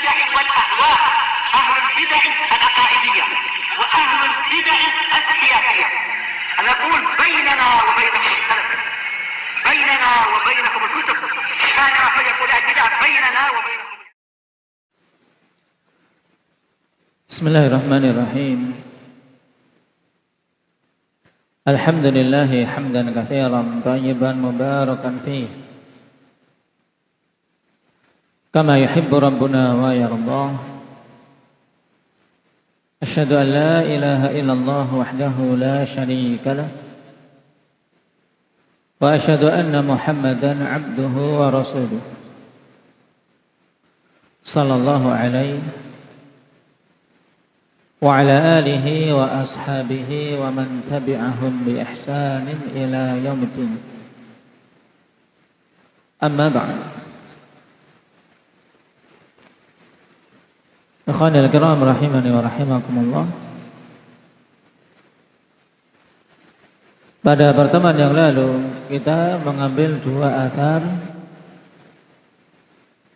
البدع والأهواء، أهل البدع العقائدية وأهل البدع السياسية. نقول بيننا وبينكم السلف، بيننا وبينكم الكتب، كان فيقول البدع بيننا وبينكم. بسم الله الرحمن الرحيم. الحمد لله حمدا كثيرا طيبا مباركا فيه كما يحب ربنا ويرضاه. أشهد أن لا إله إلا الله وحده لا شريك له، وأشهد أن محمدا عبده ورسوله صلى الله عليه وعلى آله وأصحابه ومن تبعهم بإحسان إلى يوم الدين. أما بعد، ikhwanil kiram rahimani wa rahimakumullah. Pada pertemuan yang lalu kita mengambil dua athar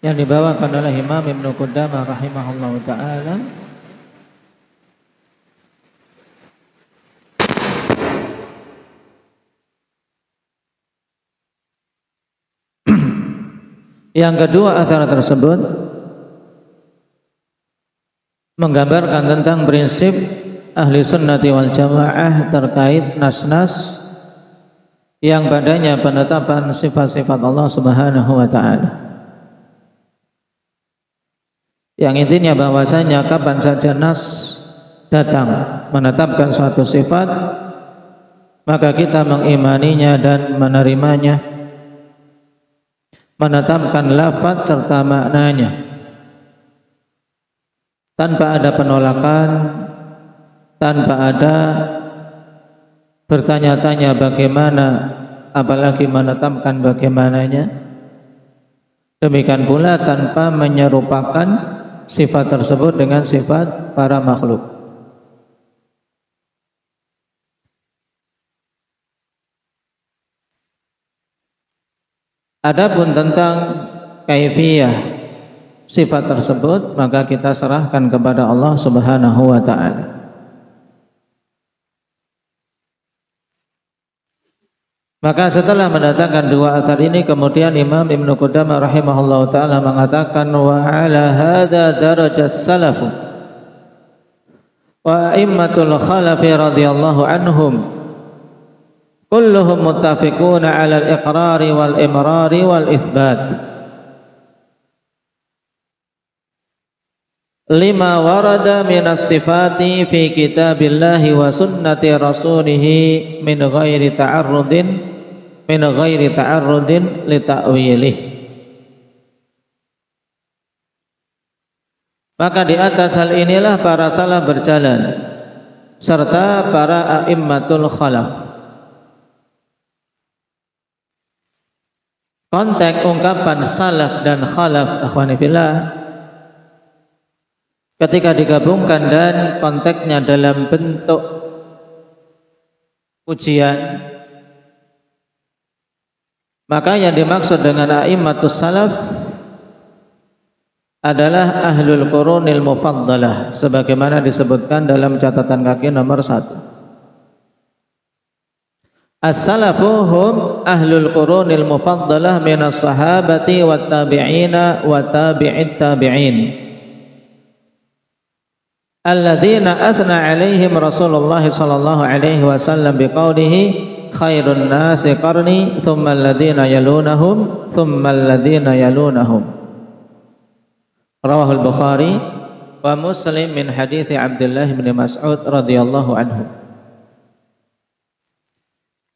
yang dibawakan oleh Imam Ibnu Qudamah rahimahullahu ta'ala yang kedua athar tersebut menggambarkan tentang prinsip ahli sunnati wal jamaah terkait nas-nas yang padanya penetapan sifat-sifat Allah subhanahu wa ta'ala, yang intinya bahwasanya kapan saja nas datang menetapkan suatu sifat, maka kita mengimaninya dan menerimanya, menetapkan lafaz serta maknanya tanpa ada penolakan, tanpa ada bertanya-tanya bagaimana, apalagi menetapkan bagaimananya. Demikian pula tanpa menyerupakan sifat tersebut dengan sifat para makhluk. Adapun tentang kaifiyah sifat tersebut, maka kita serahkan kepada Allah subhanahu wa ta'ala. Maka setelah mendatangkan dua athar ini, kemudian Imam Ibnu Qudamah rahimahullahu ta'ala mengatakan, wa ala hadha darajat salafu wa immatul khalafi radhiyallahu anhum kulluhum muttafiquna ala al-iqrari wal imrari wal ithbat lima warada minas sifati fi kitabillahi wa sunnati rasulihi min ghairi ta'arrudin li ta'wilih. Maka di atas hal inilah para salaf berjalan serta para a'immatul khalaf. Konteks ungkapan salaf dan khalaf, akhwani fillah, ketika digabungkan dan konteksnya dalam bentuk ujian, maka yang dimaksud dengan a'immatus salaf adalah ahlul qurunil mufaddalah, sebagaimana disebutkan dalam catatan kaki nomor 1. As-salafu hum ahlul qurunil mufaddalah minas sahabati wat tabi'ina wa tabi'it tabi'in alladzina athna alaihim Rasulullah sallallahu alaihi wasallam biqaulihi khairun nasi qarni thumma alladzina yalunahum thumma alladzina yalunahum. Rawahul Bukhari wa Muslim min hadithi Abdullah bin Mas'ud radhiyallahu anhu.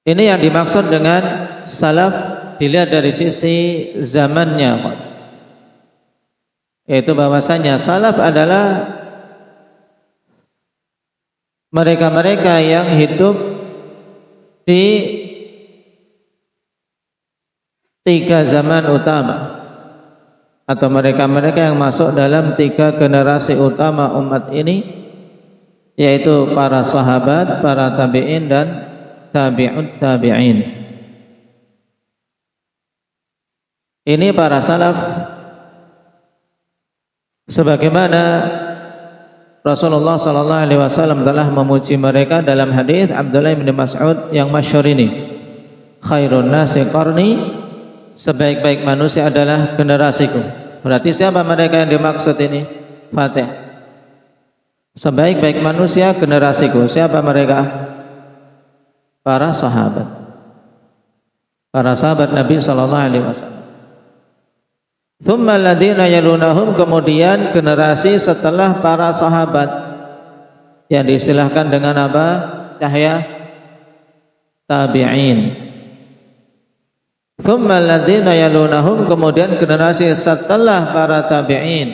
Ini yang dimaksud dengan salaf dilihat dari sisi zamannya, yaitu bahwasanya salaf adalah mereka-mereka yang hidup di 3 zaman utama, atau mereka-mereka yang masuk dalam 3 generasi utama umat ini, yaitu para sahabat, para tabi'in dan tabi'ut tabi'in. Ini para salaf sebagaimana Rasulullah sallallahu alaihi wasallam telah memuji mereka dalam hadis Abdullah bin Mas'ud yang masyhur ini, khairun nasi qarni, sebaik-baik manusia adalah generasiku. Berarti siapa mereka yang dimaksud ini? Fatih. Sebaik-baik manusia generasiku. Siapa mereka? Para sahabat. Para sahabat Nabi sallallahu alaihi wasallam. Tsumma alladziina yalunahum, kemudian generasi setelah para sahabat yang diistilahkan dengan apa? Cahaya tabi'in. Tsumma alladziina yalunahum, kemudian generasi setelah para tabi'in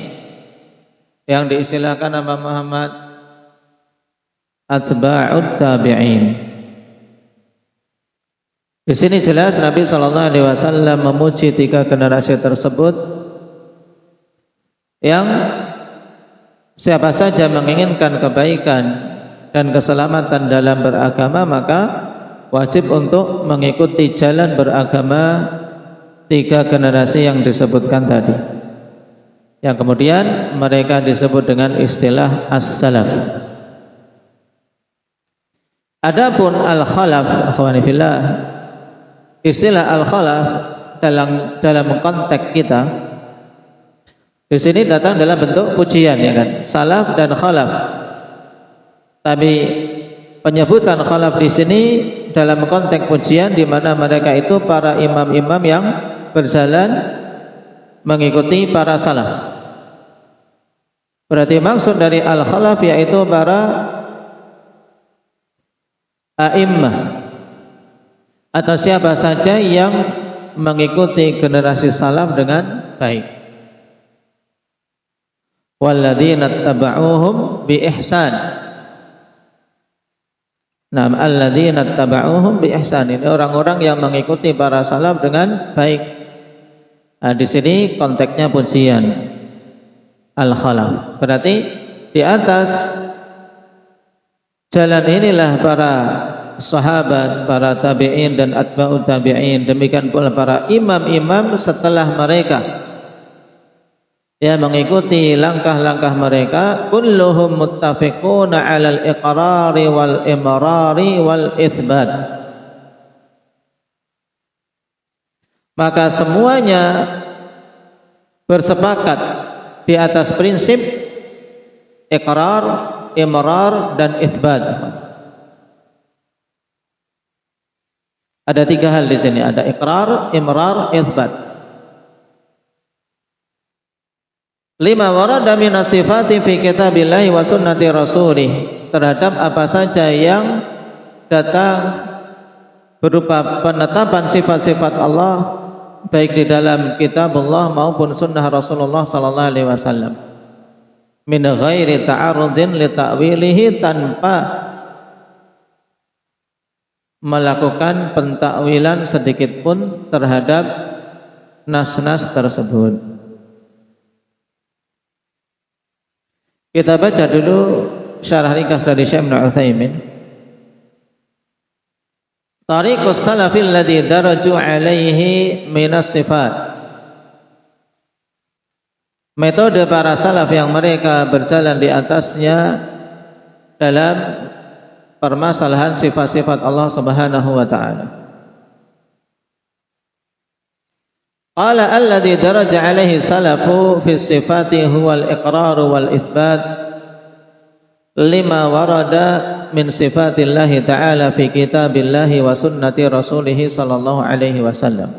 yang diistilahkan nama Muhammad atba'ut tabi'in. Di sini jelas Nabi sallallahu alaihi wasallam memuji tiga generasi tersebut yang siapa saja menginginkan kebaikan dan keselamatan dalam beragama, maka wajib untuk mengikuti jalan beragama tiga generasi yang disebutkan tadi, yang kemudian mereka disebut dengan istilah as-salaf. Adapun al-khalaf, akhwani fillah, istilah al-khalaf dalam konteks kita di sini datang dalam bentuk pujian, ya kan? Salaf dan khalaf. Tapi penyebutan khalaf di sini dalam konteks pujian, di mana mereka itu para imam-imam yang berjalan mengikuti para salaf. Berarti maksud dari al-khalaf yaitu para a'immah atau siapa saja yang mengikuti generasi salaf dengan baik. Walladzina taba'uhum bi ihsan. Nah, alladzina taba'uhum bi ihsan, ini orang-orang yang mengikuti para salaf dengan baik. Nah, di sini konteksnya pujian al-khalaf. Berarti di atas jalan inilah para sahabat, para tabi'in dan atba'ut tabi'in, demikian pula para imam-imam setelah mereka yang mengikuti langkah-langkah mereka, kulluhum muttafiquna 'alal iqrari wal imrari wal itsbat. Maka semuanya bersepakat di atas prinsip iqrar, imrar dan itsbat. Ada tiga hal di sini, ada iqrar, imrar, itsbat. Lima warada minas sifati fi kitabillahi wa sunnati rasulih, terhadap apa saja yang datang berupa penetapan sifat-sifat Allah baik di dalam kitabullah maupun sunnah Rasulullah sallallahu alaihi wasallam, min ghairi ta'arudin li ta'wilihi, tanpa melakukan pentakwilan sedikit pun terhadap nas-nas tersebut. Kita baca dulu syarah ringkas dari Syekh Ibnu Utsaimin. Tariqus salafil ladzi daraju alaihi minas sifat. Metode para salaf yang mereka berjalan di atasnya dalam permasalahan sifat-sifat Allah Subhanahu wa taala. Qala alladhi daraja alaihi salafu fi sifati huwa al-iqrar wal itsbat lima warada min sifatillahi ta'ala fi kitabillahi wa sunnati rasulih sallallahu alaihi wasallam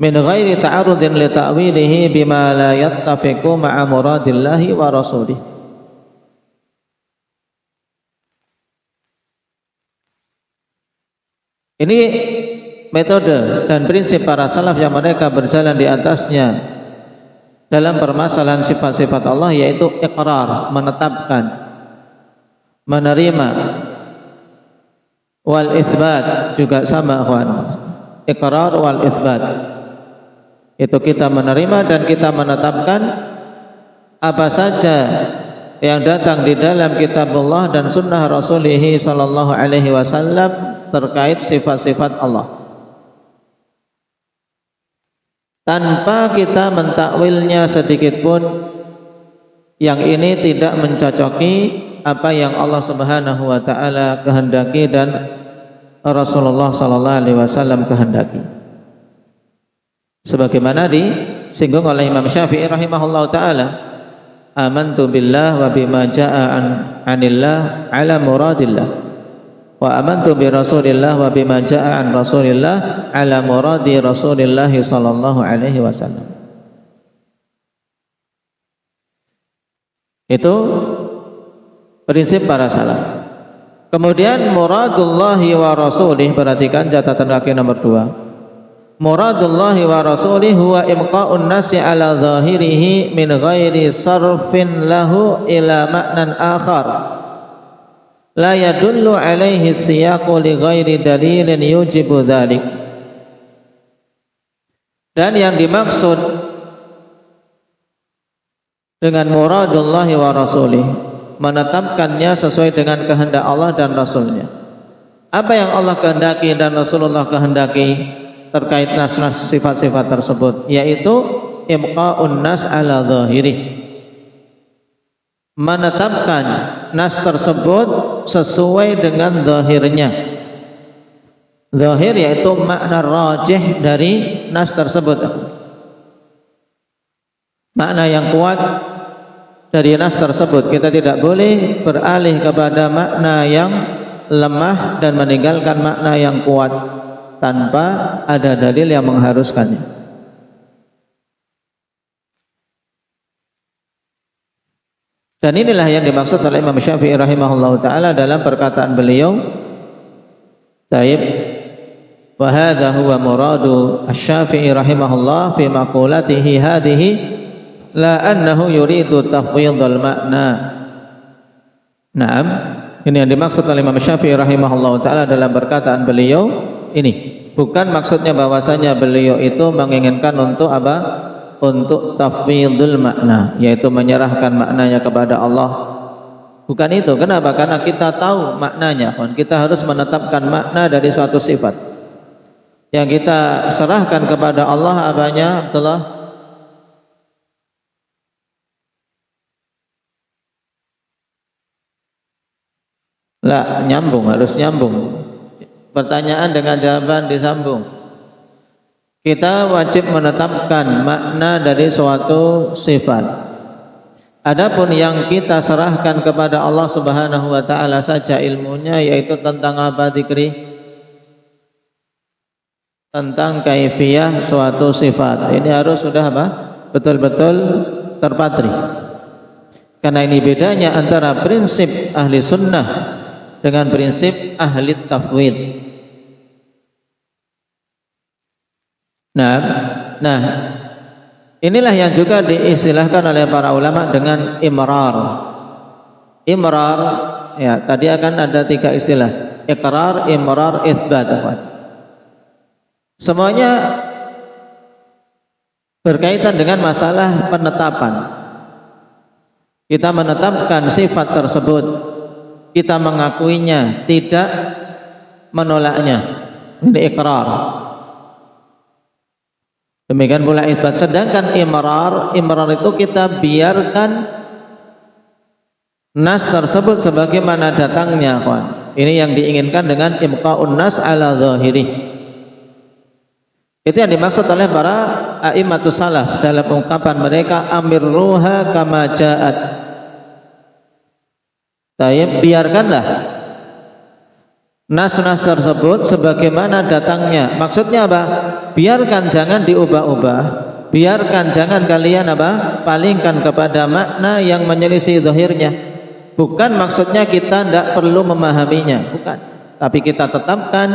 min ghairi ta'arudin li ta'wilihi bima la yattafiqu ma'a muradillahi wa rasulih. Ini metode dan prinsip para salaf yang mereka berjalan di atasnya dalam permasalahan sifat-sifat Allah, yaitu iqrar, menetapkan, menerima, wal itsbat juga sama, ikhwan. Iqrar wal itsbat itu kita menerima dan kita menetapkan apa saja yang datang di dalam kitabullah dan sunnah Rasulullah sallallahu alaihi wasallam terkait sifat-sifat Allah. tanpa kita mentakwilnya sedikit pun yang ini tidak mencocoki apa yang Allah Subhanahu wa taala kehendaki dan Rasulullah sallallahu alaihi wasallam kehendaki. Sebagaimana disinggung oleh Imam Syafi'i rahimahullahu taala, amantu billah wa bima jaa'a anillah ala muradillah wa amantu bi rasulillah wa bima jaa'a an rasulillah ala muradi rasulillah sallallahu alaihi wasallam. Itu prinsip para salaf. Kemudian muradullahi wa rasulih, perhatikan catatan kaki nomor 2. Muradullahi wa rasulih huwa imqa'un nasi ala zahirihi min ghairi sarfin lahu ila ma'nan akhar la yadullu alaihi siyaqu li ghairi dalilin yujibu dhalik. Dan yang dimaksud dengan muradullahi wa rasulih, menetapkannya sesuai dengan kehendak Allah dan Rasulnya. Apa yang Allah kehendaki dan Rasulullah kehendaki terkait nas-nas sifat-sifat tersebut, yaitu imqa'un nas ala zahirih, menetapkan nas tersebut sesuai dengan zahirnya. Zahir yaitu makna rajih dari nas tersebut, makna yang kuat dari nas tersebut. Kita tidak boleh beralih kepada makna yang lemah dan meninggalkan makna yang kuat tanpa ada dalil yang mengharuskannya. Dan inilah yang dimaksud oleh Imam Syafi'i rahimahullahu taala dalam perkataan beliau, taib wa hadha huwa muradu asy-Syafi'i rahimahullah fi maqulatihi hadhihi la annahu yuridu tafwidul makna. Naam, ini yang dimaksud oleh Imam Syafi'i rahimahullah taala dalam perkataan beliau ini. Bukan maksudnya bahwasanya beliau itu menginginkan untuk apa? Untuk tafwidul makna, yaitu menyerahkan maknanya kepada Allah. Bukan itu. Kenapa? Karena kita tahu maknanya. Kita harus menetapkan makna dari suatu sifat. Yang kita serahkan kepada Allah apanya? Abdullah? Lah, nyambung, harus nyambung. Pertanyaan dengan jawaban disambung. Kita wajib menetapkan makna dari suatu sifat. Adapun yang kita serahkan kepada Allah Subhanahu wa taala saja ilmunya, yaitu tentang apa dzikri? Tentang kaifiyah suatu sifat. Ini harus sudah apa? Betul-betul terpatri. Karena ini bedanya antara prinsip ahli sunnah dengan prinsip ahli tafwid. Nah, inilah yang juga diistilahkan oleh para ulama dengan imrar. Imrar, ya, tadi akan ada 3 istilah: iqrar, imrar, itsbat. Semuanya berkaitan dengan masalah penetapan. Kita menetapkan sifat tersebut, kita mengakuinya, tidak menolaknya. Ini iqrar. Demikian pula itsbat. Sedangkan imrar itu kita biarkan nas tersebut sebagaimana datangnya, kawan. Ini yang diinginkan dengan imqa'un nas ala zahiri. Itu yang dimaksud oleh para a'immatus salaf dalam ungkapan mereka, amirruha kama ja'at. Biarkanlah nas-nas tersebut sebagaimana datangnya. Maksudnya apa? Biarkan, jangan diubah-ubah. Biarkan, jangan kalian apa? Palingkan kepada makna yang menyelisih zahirnya. Bukan maksudnya kita tidak perlu memahaminya, bukan. Tapi kita tetapkan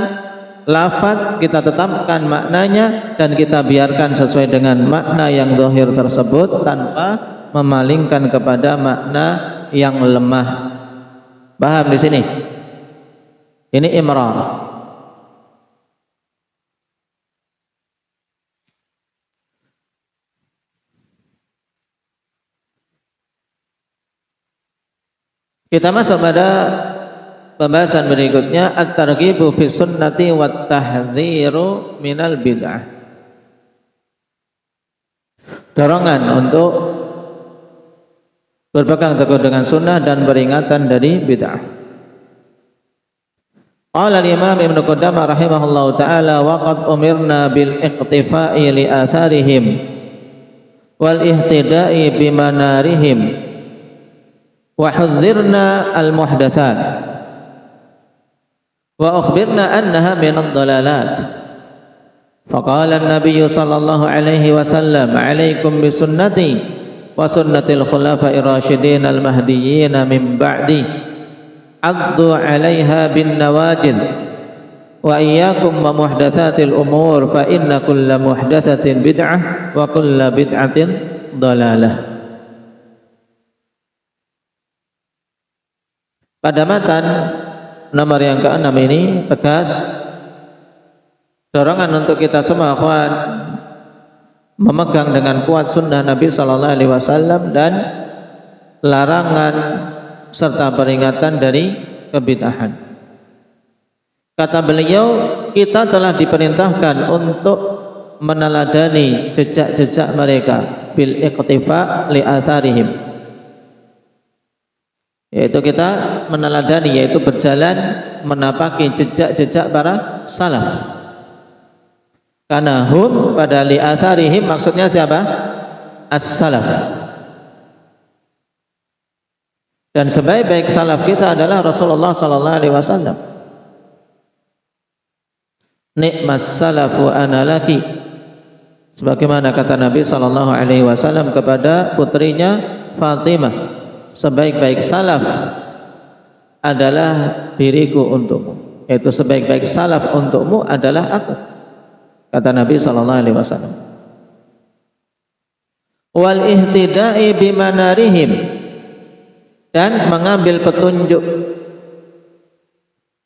lafaz, kita tetapkan maknanya, dan kita biarkan sesuai dengan makna yang zahir tersebut tanpa memalingkan kepada makna yang lemah. Paham di sini? Ini imrar. Kita masuk pada pembahasan berikutnya, at-targhibu fi sunnati wat tahdhiru minal bid'ah. dorongan untuk berpegang teguh dengan sunnah dan peringatan dari bid'ah. Qala al-Imam Ibnu Qudamah rahimahullahu taala wa qad umirna bil iqtifa'i li atharihim wal ihtida'i bi manarihim wa hudzirna al muhdatsat wa ukhbirna annaha min ad-dalalat. Faqala an-nabiy sallallahu alaihi wasallam alaikum bi sunnati wa sunnatil khulafa'ir rasyidin al mahdiyyin min ba'di addu 'alaiha bin nawajid wa iyyakum wa muhdatsatil umur fa inna kulla muhdatsatin bid'ah wa kulla bid'atin dhalalah. Pada matan nomor yang ke-6 ini tegas dorongan untuk kita semua akhwan memegang dengan kuat sunnah Nabi sallallahu alaihi wasallam dan larangan serta peringatan dari kebid'ahan. Kata beliau, kita telah diperintahkan untuk meneladani jejak-jejak mereka bil iqtifa li atharihim, yaitu kita meneladani, yaitu berjalan menapaki jejak-jejak para salaf. Karena hum pada li atharihim maksudnya siapa? As-salaf. Dan sebaik-baik salaf kita adalah Rasulullah sallallahu alaihi wasallam. Ni'mas salafu ana laki, sebagaimana kata Nabi sallallahu alaihi wasallam kepada putrinya Fatimah, sebaik-baik salaf adalah diriku untukmu, yaitu sebaik-baik salaf untukmu adalah aku, kata Nabi sallallahu alaihi wasallam. Wal ihtida'i bimanarihim, dan mengambil petunjuk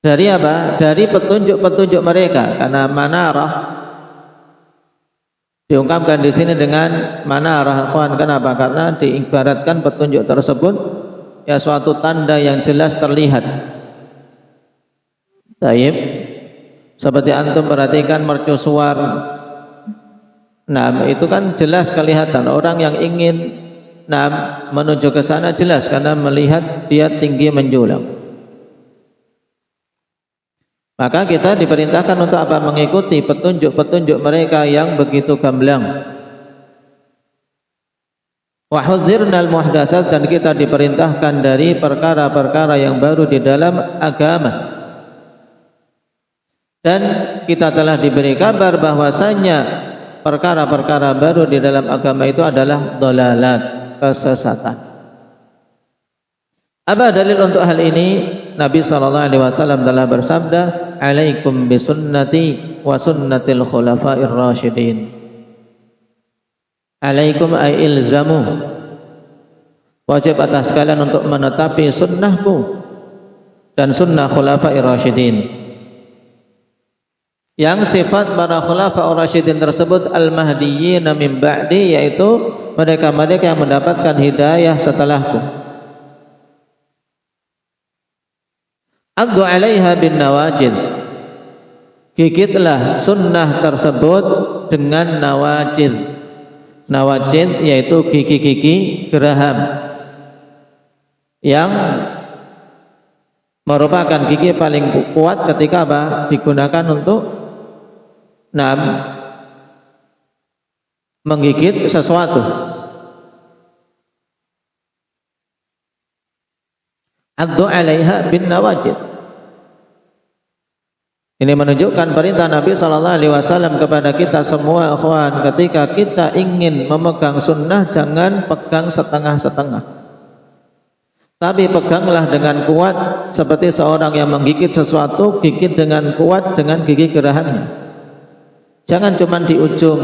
dari apa? Dari petunjuk-petunjuk mereka. Karena manarah diungkapkan di sini dengan manarah, kawan. Kenapa? Karena diibaratkan petunjuk tersebut ya suatu tanda yang jelas terlihat. Taib, seperti antum perhatikan mercusuar. Nah, itu kan jelas kelihatan orang yang ingin menuju ke sana jelas karena melihat dia tinggi menjulang. Maka kita diperintahkan untuk apa? Mengikuti petunjuk-petunjuk mereka yang begitu gamblang. Wa hudzirnal muhdatsat, dan kita diperintahkan dari perkara-perkara yang baru di dalam agama. Dan kita telah diberi kabar bahwasanya perkara-perkara baru di dalam agama itu adalah dhalalat, kesesatan. Apa dalil untuk hal ini? Nabi sallallahu alaihi wasallam telah bersabda, "Alaikum bisunnati wa sunnatil khulafa'ir rasyidin." Alaikum ay ilzamu. Wajib atas kalian untuk menetapi sunnahku dan sunnah khulafa'ir rasyidin. Yang sifat para khulafa'ur rasyidin tersebut al-mahdiyyin min ba'di, yaitu mereka-mereka yang mendapatkan hidayah setelahku. Addu 'alaiha bin nawajid, gigitlah sunnah tersebut dengan nawajid. Nawajid yaitu gigi-gigi geraham yang merupakan gigi paling kuat ketika apa? Digunakan untuk menggigit sesuatu. Addu 'alaiha bin nawajid. Ini menunjukkan perintah Nabi sallallahu alaihi wasallam kepada kita semua, ikhwan, ketika kita ingin memegang sunnah jangan pegang setengah-setengah. Tapi peganglah dengan kuat seperti seorang yang menggigit sesuatu, gigit dengan kuat dengan gigi gerahannya. Jangan cuma di ujung,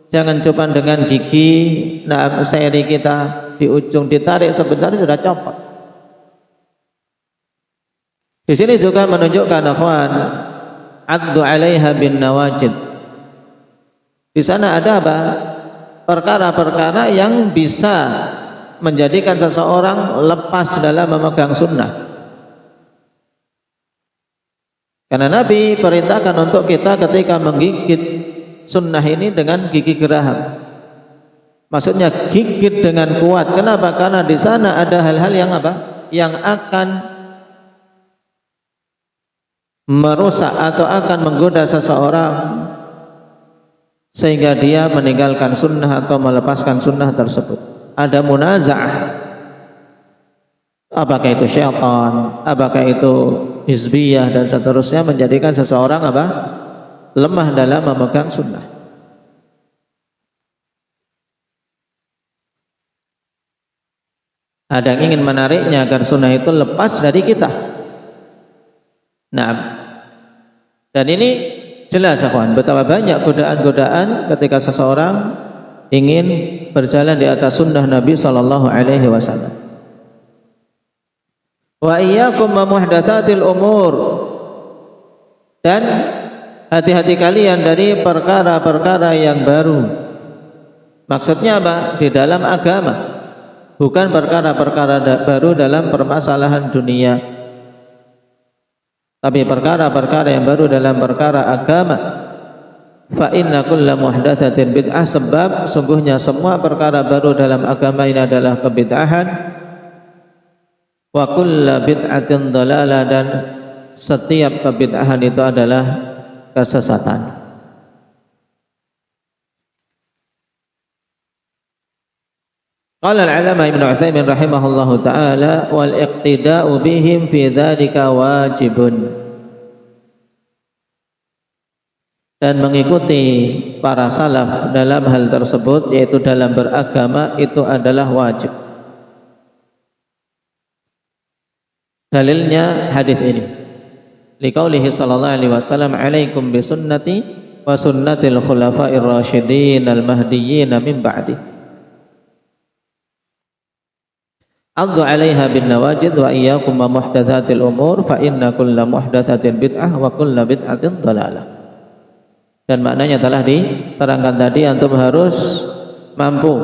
jangan cuma dengan gigi seri kita di ujung, ditarik sebentar sudah copot. Di sini juga menunjukkan ikhwan, addu 'alaiha bin nawajid. Di sana ada apa? Perkara-perkara yang bisa menjadikan seseorang lepas dalam memegang sunnah. Karena Nabi perintahkan untuk kita ketika menggigit sunnah ini dengan gigi geraham. Maksudnya gigit dengan kuat. Kenapa? Karena di sana ada hal-hal yang apa? Yang akan merusak atau akan menggoda seseorang sehingga dia meninggalkan sunnah atau melepaskan sunnah tersebut. Ada munaza'ah, apakah itu syaitan, apakah itu hizbiyah dan seterusnya, menjadikan seseorang apa? Lemah dalam memegang sunnah. Ada yang ingin menariknya agar sunnah itu lepas dari kita. Nah, dan ini jelas kawan, betapa banyak godaan-godaan ketika seseorang ingin berjalan di atas sunnah Nabi sallallahu alaihi wasallam. Wa iyyakum wa muhdatsatil umur, dan hati-hati kalian dari perkara-perkara yang baru. Maksudnya apa? Di dalam agama, bukan perkara-perkara baru dalam permasalahan dunia, tapi perkara-perkara yang baru dalam perkara agama. Fa inna kulla muhdatsatin bid'ah, sebab sungguhnya semua perkara baru dalam agama ini adalah kebid'ahan. Wa kulla bid'atin dhalalah, dan setiap kebid'ahan itu adalah kesesatan. Qala al-'alama Ibnu Utsaimin rahimahullahu taala, wal iqtida'u bihim fi dzalika wajibun, dan mengikuti para salaf dalam hal tersebut, yaitu dalam beragama, itu adalah wajib. Dalilnya hadis ini, liqaulihi sallallahu alaihi wasallam, alaikum bisunnati wa sunnatil khulafa'ir rasyidin al-mahdiyyin min ba'di, addu 'alaiha bin nawajid wa iyyakum wa muhdatsatil umur fa inna kulla muhdatsatin bid'ah wa kulla bid'atin dhalalah. Dan maknanya telah diterangkan tadi, antum harus mampu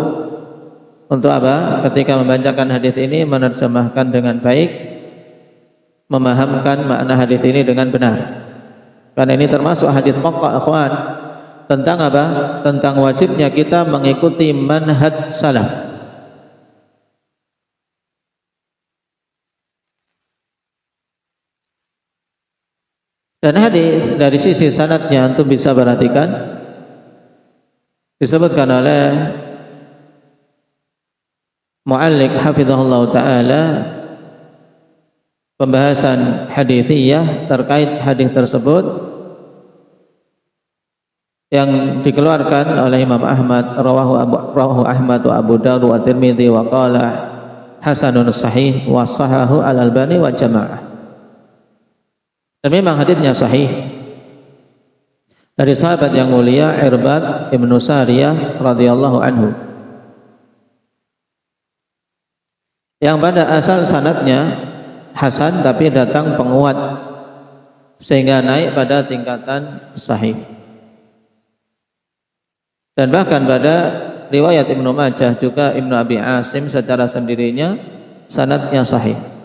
untuk apa? Ketika membacakan hadis ini menerjemahkan dengan baik, memahamkan makna hadis ini dengan benar. Karena ini termasuk hadis pokok, ikhwan, tentang apa? Tentang wajibnya kita mengikuti manhaj salaf. Dan hadis dari sisi sanadnya antum bisa perhatikan, disebutkan oleh mu'alliq hafizahullah ta'ala pembahasan hadithiyah terkait hadis tersebut yang dikeluarkan oleh Imam Ahmad, rawahu Ahmad wa Abu Dawud wa Tirmidzi wa qala hasanun sahih wa sahahu al-Albani wa jamaah. Dan memang hadisnya sahih dari sahabat yang mulia Irbad Ibnu Sariyah radhiyallahu anhu, yang pada asal sanadnya hasan, tapi datang penguat sehingga naik pada tingkatan sahih. Dan bahkan pada riwayat Ibnu Majah juga Ibnu Abi Asim secara sendirinya sanadnya sahih.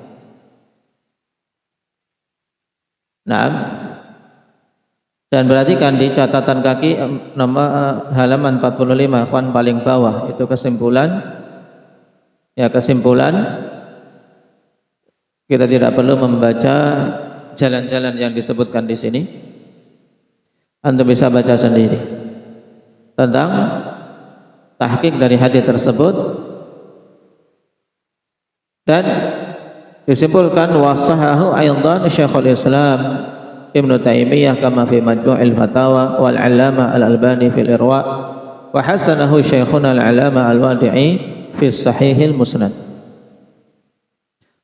Nah, dan perhatikan di catatan kaki nomor halaman 45, ikhwan, paling bawah itu kesimpulan. Ya, kesimpulan kita tidak perlu membaca jalan-jalan yang disebutkan di sini. Anda bisa baca sendiri tentang tahqiq dari hadis tersebut, dan disimpulkan wasahahu aidan Syekhul Islam Ibnu Taimiyah kama fi Majmu'il Fatawa wal 'Allamah Al-Albani fil Irwa wa hasanahu Syekhuna Al-'Allamah Al-Wadi'i fi Sahihil Musnad.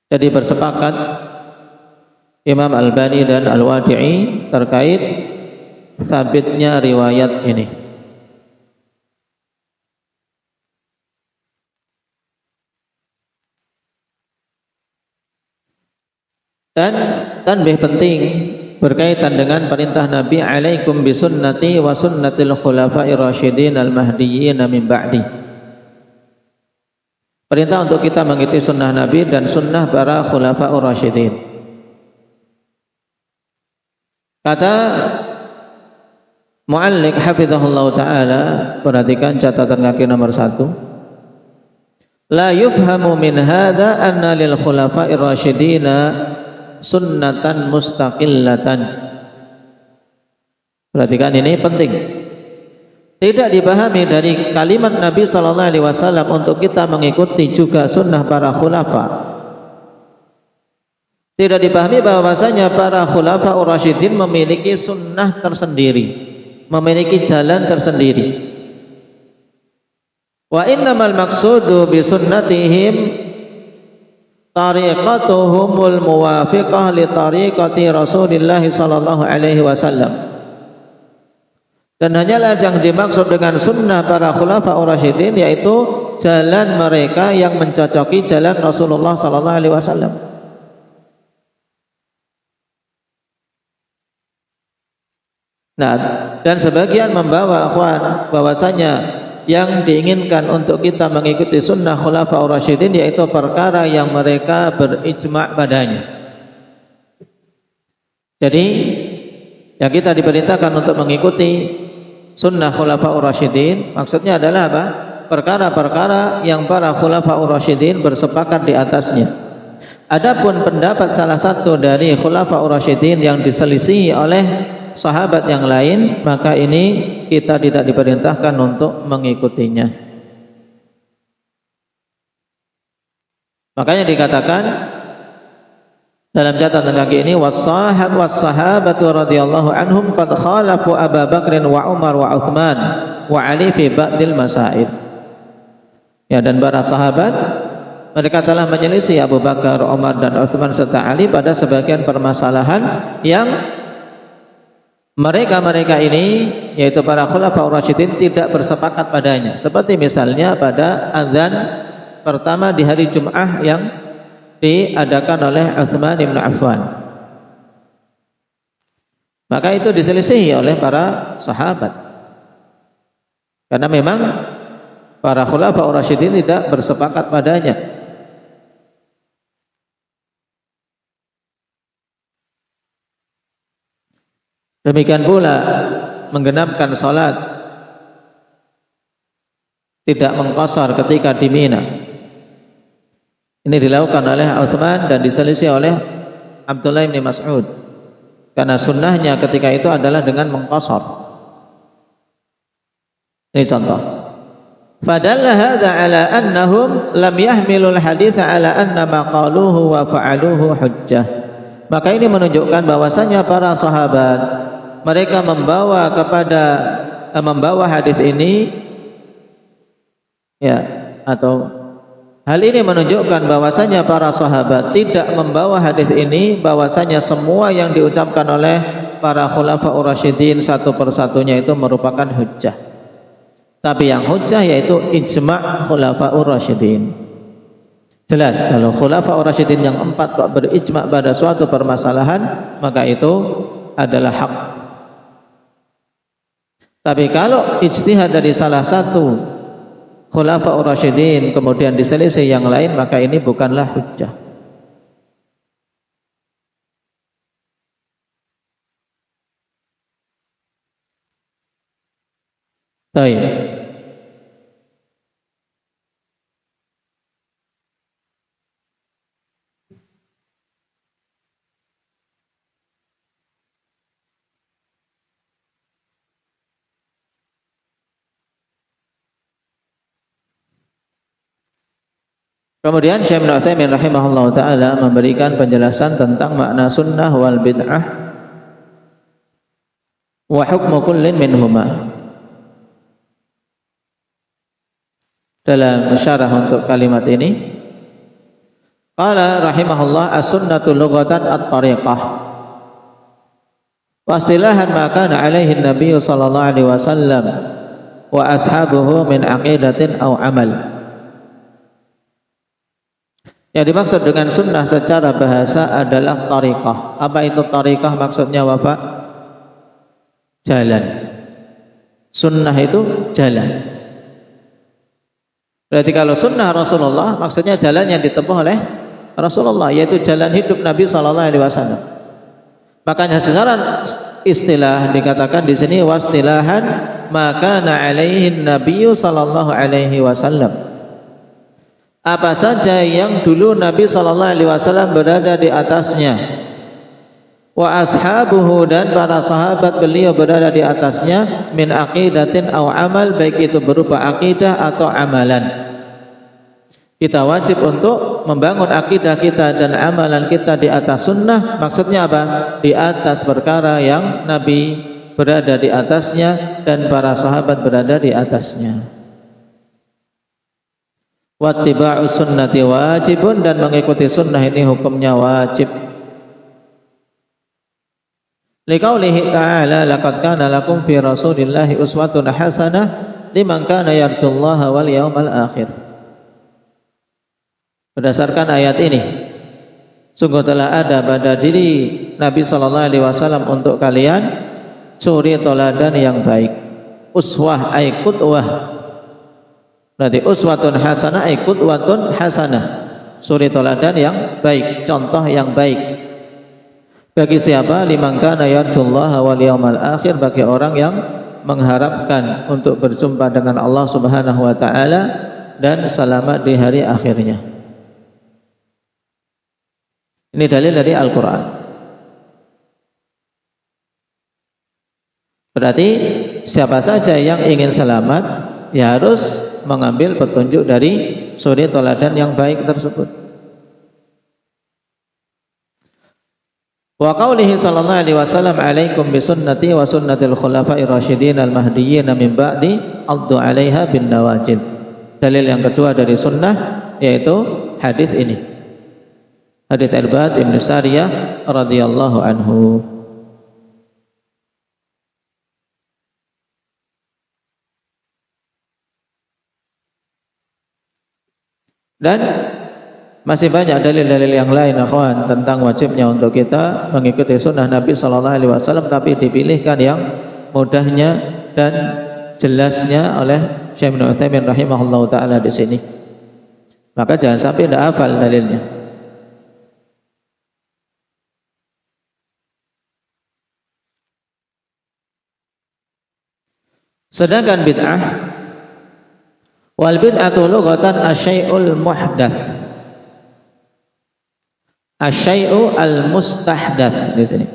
Jadi bersepakat Imam Al-Albani dan Al-Wadi'i terkait sabitnya riwayat ini. Dan tanbih penting berkaitan dengan perintah Nabi, alaikum bisunnati wa sunnatil khulafa'ir rasyidin al-mahdiyyin min ba'di. Perintah untuk kita mengikuti sunnah Nabi dan sunnah para khulafa'ur rasyidin. Kata mu'alliq hafizahullah ta'ala, perhatikan catatan kaki nomor 1. la yufhamu min hadza anna lil khulafa'ir rasyidina sunnatan mustaqillatan. Perhatikan, ini penting. Tidak dipahami dari kalimat Nabi sallallahu alaihi wasallam untuk kita mengikuti juga sunnah para khulafa. Tidak dipahami bahwasanya para khulafa ur-rasyidin memiliki sunnah tersendiri, memiliki jalan tersendiri. Wa innamal maqsudu bi sunnatihim tariqatuhumul muwafiqah li tariqati Rasulillah sallallahu alaihi wasallam. Dan hanyalah yang dimaksud dengan sunnah para khulafa ur-rasyidin yaitu jalan mereka yang mencocoki jalan Rasulullah sallallahu alaihi wasallam. Nah, dan sebagian membawa akhwan bahwasanya yang diinginkan untuk kita mengikuti sunnah khulafa ur-rasyidin yaitu perkara yang mereka berijma' padanya. Jadi yang kita diperintahkan untuk mengikuti sunnah khulafa ur-rasyidin maksudnya adalah apa? Perkara-perkara yang para khulafa ur-rasyidin bersepakat di atasnya. Adapun pendapat salah satu dari khulafa ur-rasyidin yang diselisihi oleh sahabat yang lain, maka ini kita tidak diperintahkan untuk mengikutinya. Makanya dikatakan dalam catatan kaki ini was-sahabatu radhiyallahu anhum qad khalafu Abu Bakr wa Umar wa Utsman wa Ali fi ba'dil masail. Ya, dan para sahabat mereka telah menyelisih Abu Bakar, Umar dan Utsman serta Ali pada sebagian permasalahan yang mereka ini yaitu para khulafa ur-rasyidin tidak bersepakat padanya. Seperti misalnya pada azan pertama di hari Jumat yang diadakan oleh Utsman bin Affan. Maka itu diselisihi oleh para sahabat. Karena memang para khulafa ur-rasyidin tidak bersepakat padanya. Demikian pula menggenapkan salat tidak mengqasar ketika di Mina. Ini dilakukan oleh Utsman dan diselisih oleh Abdullah bin Mas'ud. Karena sunnahnya ketika itu adalah dengan mengqasar. Ini contoh. Fadalla hadza ala annahum lam yahmilul haditsa ala anna ma qaluhu wa fa'aluhu hujjah. Maka ini menunjukkan bahwasanya para sahabat mereka membawa hadis ini ya, atau hal ini menunjukkan bahwasanya para sahabat tidak membawa hadis ini bahwasanya semua yang diucapkan oleh para khulafa ur-rasyidin satu persatunya itu merupakan hujjah. Tapi yang hujjah yaitu ijma' khulafa ur-rasyidin. Jelas kalau khulafa ur-rasyidin yang 4 kok berijma' pada suatu permasalahan, maka itu adalah hak. Tapi kalau ijtihad dari salah satu khulafa ur-rasyidin kemudian diselisih yang lain, maka ini bukanlah hujjah. Baik. Kemudian Syekh Ibnu Utsaimin rahimahullah taala memberikan penjelasan tentang makna sunnah wal bid'ah wa hukmu kullin minhuma. Dalam syarah untuk kalimat ini, qala rahimahullah as-sunnatu lughatan at-tariqah. Wa istilahan ma kana alaihi an-nabiy sallallahu alaihi wasallam wa ashabuhu min aqidatin aw amal. Yang dimaksud dengan sunnah secara bahasa adalah tariqah. Apa itu tariqah maksudnya, Bapak? Jalan. Sunnah itu jalan. Berarti kalau sunnah Rasulullah maksudnya jalan yang ditempuh oleh Rasulullah, yaitu jalan hidup Nabi sallallahu alaihi wasallam. Makanya secara istilah dikatakan di sini wastilahan maka na alaihi nabiyyu sallallahu alaihi wasallam. apa saja yang dulu Nabi sallallahu alaihi wasallam berada di atasnya, wa ashabuhu, dan para sahabat beliau berada di atasnya, min aqidatin aw amal, baik itu berupa akidah atau amalan. Kita wajib untuk membangun akidah kita dan amalan kita di atas sunnah. Maksudnya apa? Di atas perkara yang Nabi berada di atasnya dan para sahabat berada di atasnya. Wattiba'us sunnati wajibun, dan mengikuti sunnah ini hukumnya wajib. Liqaulihi ta'ala, laqad kana lakum fi rasulillahi uswatun hasanah liman kana yarjullaha wal yawmal akhir. Berdasarkan ayat ini, sungguh telah ada pada diri Nabi sallallahu alaihi wasallam untuk kalian suri teladan yang baik. Uswah ay qudwah. Berarti uswatun hasanah ay qudwatun hasanah. Suri teladan yang baik, contoh yang baik. Bagi siapa? Liman kana yarjullaha wal yawmal akhir, bagi orang yang mengharapkan untuk berjumpa dengan Allah Subhanahu wa taala dan selamat di hari akhirnya. Ini dalil dari Al-Quran. Berarti siapa saja yang ingin selamat, ya harus mengambil petunjuk dari suri teladan yang baik tersebut. Wa qaulihi sallallahu alaihi wasallam, alaikum bisunnati wa sunnatil khulafa'ir rasyidin al-mahdiyyin min ba'di, addu 'alaiha bin nawajid. Dalil yang kedua dari sunnah yaitu hadis ini. Hadits Irbad Ibn Sariyah radhiyallahu anhu. Dan masih banyak dalil-dalil yang lain, akhwan, tentang wajibnya untuk kita mengikuti sunnah Nabi sallallahu alaihi wasallam, tapi dipilihkan yang mudahnya dan jelasnya oleh Syekh Ibnu Utsaimin rahimahullahu taala di sini. Maka jangan sampai tidak hafal dalilnya. Sedangkan bid'ah, wal bid'atu lughatan asyai'ul muhdats, asyai'u al mustahdats. Di sini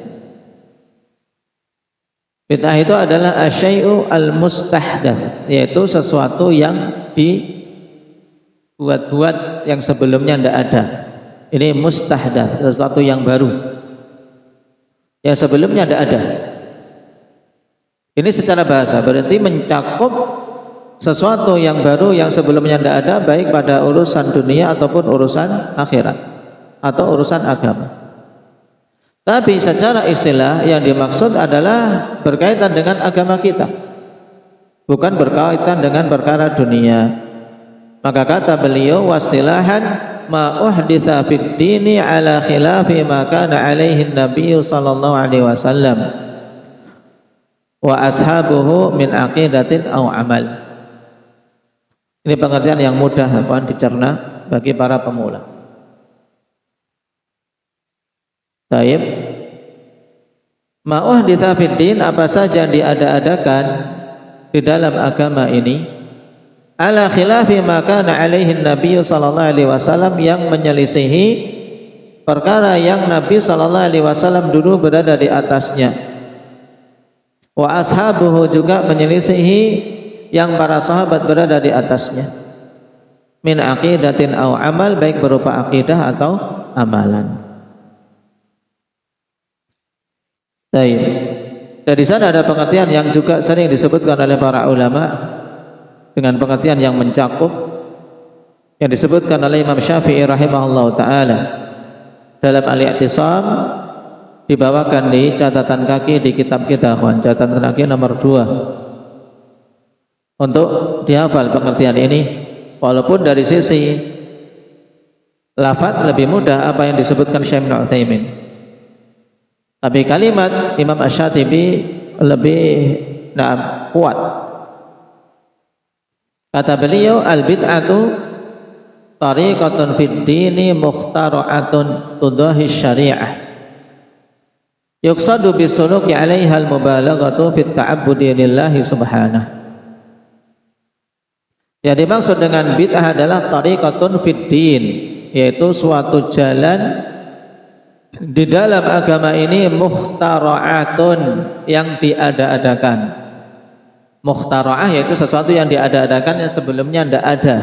bid'ah itu adalah asyai'u al mustahdats, yaitu sesuatu yang dibuat-buat yang sebelumnya tidak ada. Ini mustahdats, sesuatu yang baru yang sebelumnya tidak ada. Ini secara bahasa berarti mencakup sesuatu yang baru yang sebelumnya tidak ada, baik pada urusan dunia ataupun urusan akhirat atau urusan agama. Tapi secara istilah yang dimaksud adalah berkaitan dengan agama kita, bukan berkaitan dengan perkara dunia. Maka kata beliau, wastilahan ma uhditsa fid dini ala khilafi ma kana alaihi Nabi sallallahu alaihi wasallam wa ashabuhu min aqidatin aw amal. Ini pengertian yang mudah akan dicerna bagi para pemula. Taib, ma uhditsa fid din, apa saja diada-adakan di dalam agama ini, ala khilafi ma kana alaihi Nabi sallallahu alaihi wasallam, yang menyelisihi perkara yang Nabi sallallahu alaihi wasallam dulu berada di atasnya. Wa ashabuhu, juga menyelisihi yang para sahabat berada di atasnya. Min aqidatin aw amal, baik berupa akidah atau amalan. Baik. Dari sana ada pengertian yang juga sering disebutkan oleh para ulama dengan pengertian yang mencakup, yang disebutkan oleh Imam Syafi'i rahimahullah taala dalam Al-I'tisam, dibawakan di catatan kaki di kitab kita, catatan kaki nomor 2, untuk dihafal pengertian ini. Walaupun dari sisi lafaz lebih mudah apa yang disebutkan Syekh Ibnu Utsaimin, tapi kalimat Imam Asy-Syatibi lebih kuat. Kata beliau, al-bid'atu tariqatun fid dini mukhtara'atun tudahi syari'ah, yuqsadu bisuluki 'alaiha al-mubalaghatu fit ta'abbudi lillahi subhanahu. Yang dimaksud dengan bid'ah adalah tariqatun fid din, yaitu suatu jalan di dalam agama ini mukhtara'atun, yang diada-adakan. Mukhtara'ah yaitu sesuatu yang diada-adakan yang sebelumnya tidak ada.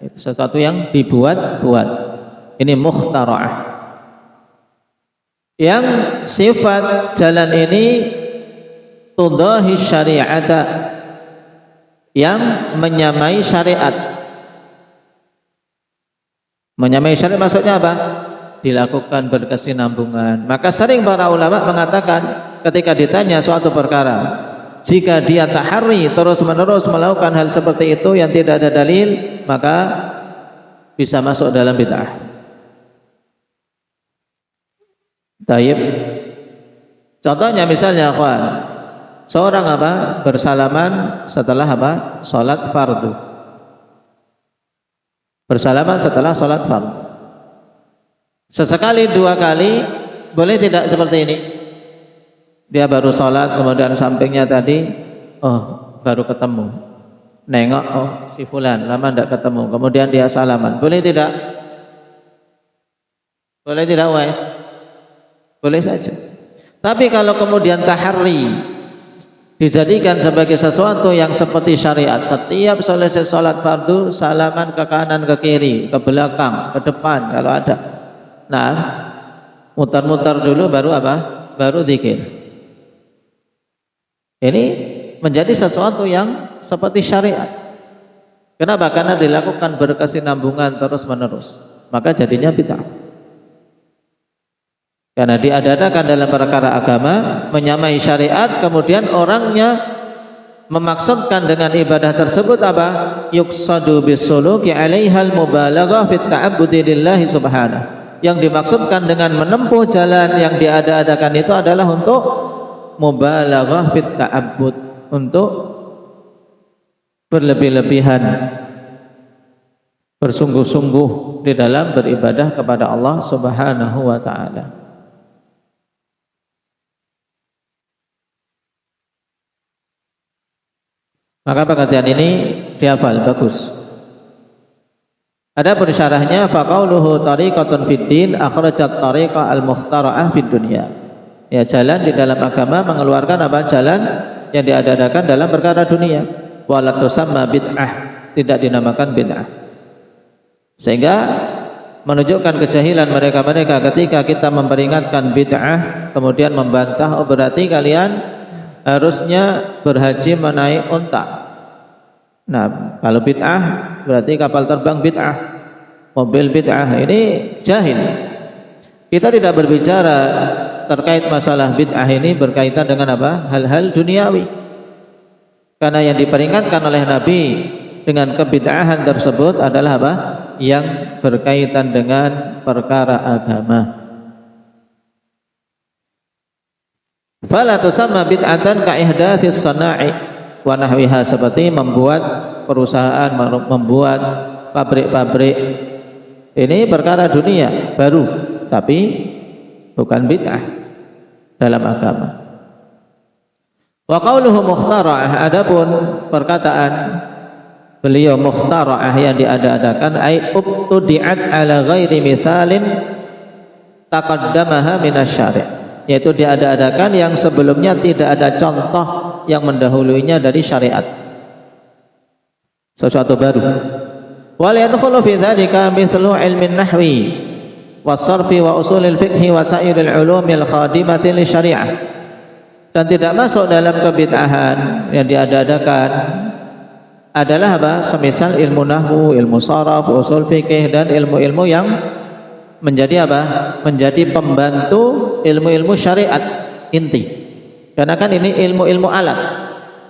Itu sesuatu yang dibuat-buat. Ini mukhtara'ah. Yang sifat jalan ini tudahi syari'ata, yang menyamai syariat. Menyamai syariat maksudnya apa? Dilakukan berkesinambungan. Maka sering para ulama mengatakan ketika ditanya suatu perkara, jika dia tahari terus-menerus melakukan hal seperti itu yang tidak ada dalil, maka bisa masuk dalam bid'ah. Taib. Contohnya misalnya akhwan, seorang bersalaman setelah salat fardu. Bersalaman setelah salat fardu. Sesekali, dua kali, boleh tidak seperti ini? Dia baru salat, kemudian sampingnya tadi, baru ketemu. Nengok, si fulan, lama tidak ketemu. Kemudian dia salaman. Boleh tidak? Boleh tidak, Wais? Boleh saja. Tapi kalau kemudian tahari dijadikan sebagai sesuatu yang seperti syariat, setiap selesai sholat fardu salaman ke kanan, ke kiri, ke belakang, ke depan kalau ada. Nah, mutar-mutar dulu baru baru zikir. Ini menjadi sesuatu yang seperti syariat. Kenapa? Karena dilakukan berkesinambungan terus-menerus. Maka jadinya bid'ah. Karena diadakan dalam perkara agama, menyamai syariat, kemudian orangnya memaksudkan dengan ibadah tersebut apa? Yuqsadu bisuluki 'alaihal mubalaghah fit ta'abbudi lillahi subhanahu. Yang dimaksudkan dengan menempuh jalan yang diada-adakan itu adalah untuk mubalaghah fit ta'abbud, untuk berlebih-lebihan, bersungguh-sungguh di dalam beribadah kepada Allah Subhanahu wa taala. Maka pengertian ini dihafal bagus. Ada syarahnya, faqauluhu tariqatun fid din akhrajat tariqa al-mukhtara'ah fid dunya. Ya, jalan di dalam agama mengeluarkan jalan yang diadakan dalam perkara dunia. Wala tusamma bid'ah, tidak dinamakan bid'ah. Sehingga menunjukkan kejahilan mereka-mereka ketika kita memperingatkan bid'ah kemudian membantah, berarti kalian harusnya berhaji menaik unta. Nah, kalau bid'ah berarti kapal terbang bid'ah, mobil bid'ah. Ini jahil. Kita tidak berbicara terkait masalah bid'ah ini berkaitan dengan hal-hal duniawi. Karena yang diperingatkan oleh Nabi dengan kebid'ahan tersebut adalah yang berkaitan dengan perkara agama. Fala tusamma bid'atan ka ihdatsis sana'i wa nahwiha, seperti membuat perusahaan, membuat pabrik-pabrik. Ini perkara dunia baru, tapi bukan bid'ah dalam agama. Wa qauluhu mukhtara'ah, adapun perkataan beliau mukhtara'ah yang diada-adakan, ay ubtudi'at ala ghairi mithalin taqaddamaha minasyari', yaitu diada-adakan yang sebelumnya tidak ada contoh yang mendahulunya dari syariat, sesuatu baru. Wal yadkhulu fi dzalika mithlu ilmin nahwi was-sarfi wa usulil fiqhi wa sa'iril ulumil khadimati li syari'ah. Dan tidak masuk dalam kebid'ahan yang diada-adakan adalah semisal ilmu nahwu, ilmu saraf, usul fikih, dan ilmu-ilmu yang menjadi menjadi pembantu ilmu-ilmu syariat inti. Karena kan ini ilmu-ilmu alat.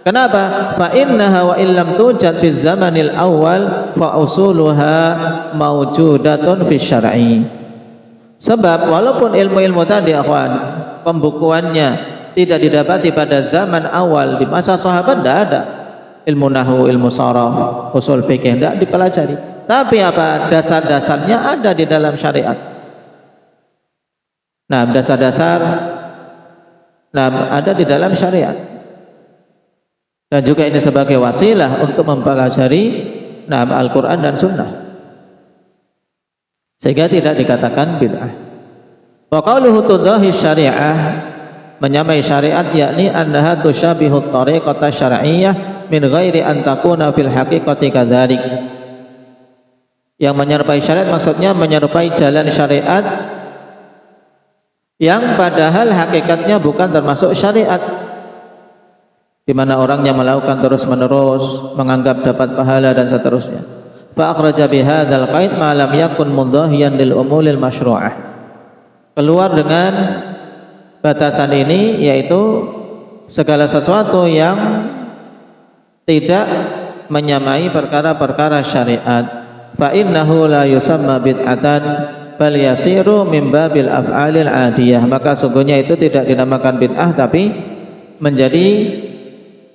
Kenapa? Fa innaha wa illam tujad fi zamanil awal fa usuluha mawjudatun fi syar'i. Sebab walaupun ilmu-ilmu tadi akhwan, pembukuannya tidak didapati pada zaman awal, di masa sahabat tidak ada ilmu nahwu, ilmu saraf, usul fikih, tidak dipelajari. Tapi dasar-dasarnya ada di dalam syariat. Nah, dasar-dasar ada di dalam syariat. Dan juga ini sebagai wasilah untuk mempelajari Al-Quran dan Sunnah, sehingga tidak dikatakan bid'ah. Wa qauluhu tudahi syari'ah, menyamai syariat, yakni annaha tusyabihu tariqata syar'iyyah min ghairi an takuna fil haqiqati kadzalik. Yang menyerupai syariat maksudnya menyerupai jalan syariat yang padahal hakikatnya bukan termasuk syariat, di mana orangnya melakukan terus-menerus menganggap dapat pahala dan seterusnya. Fa akhraja bihadzal qaid ma lam yakun mudahiyan lil umulil masyru'ah. Keluar dengan batasan ini, yaitu segala sesuatu yang tidak menyamai perkara-perkara syariat. Fa innahu la yusamma bid'atan bal yasiru min babil af'alil adiyah. Maka sungguhnya itu tidak dinamakan bid'ah, tapi menjadi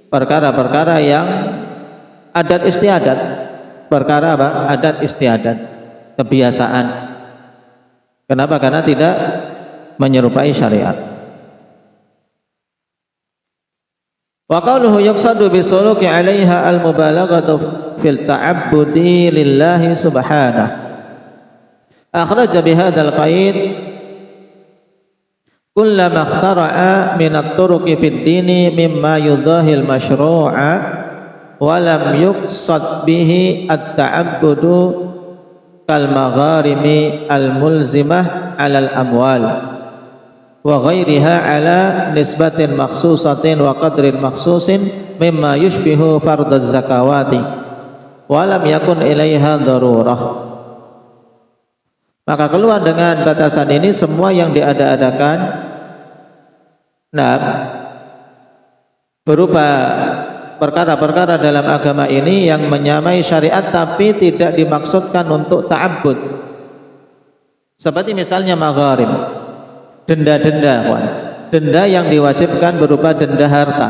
perkara-perkara yang adat istiadat. Perkara apa? Adat istiadat, kebiasaan. Kenapa? Karena tidak menyerupai syariat. Wa qawluhu yuqsadu bisuluki 'alaiha al-mubalaghatu fil ta'abbudi lillahi subhanahu. Akhraja bihadzal qaid kullama ikhtara'a min at-turuqi fid dini mimma yudahil masyru'a wa lam yuqsad bihi at-ta'abbudu kal magharimi al-mulzimah 'ala al-amwal wa ghairiha 'ala nisbatin makhsusatin wa qadrin makhsusin mimma yushbihu fardaz zakawati wa lam yakun ilaiha darurah. Maka keluar dengan batasan ini semua yang diada-adakan berupa perkara-perkara dalam agama ini yang menyamai syariat tapi tidak dimaksudkan untuk ta'abbud. Seperti misalnya magharim, denda-denda, denda yang diwajibkan berupa denda harta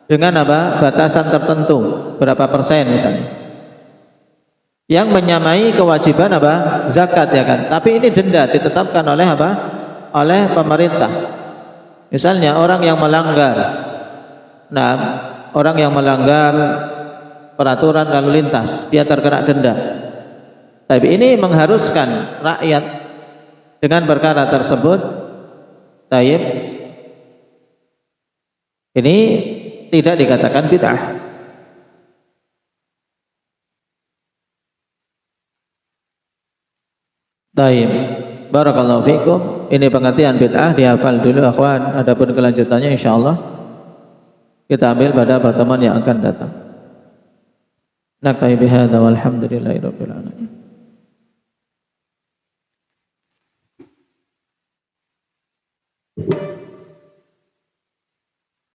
dengan apa? Batasan tertentu, berapa persen misalnya, yang menyamai kewajiban apa? Zakat, ya kan? Tapi ini denda ditetapkan oleh apa? Oleh pemerintah. Misalnya orang yang melanggar, orang yang melanggar peraturan lalu lintas, dia terkena denda. Tapi ini mengharuskan rakyat dengan perkara tersebut. Taib, ini tidak dikatakan bid'ah. Taib, barakallahu fikum. Ini pengertian bid'ah, dihafal dulu akhwan. Adapun kelanjutannya insyaallah kita ambil pada pertemuan yang akan datang. Naktabi bihadza walhamdulillahirabbil alamin.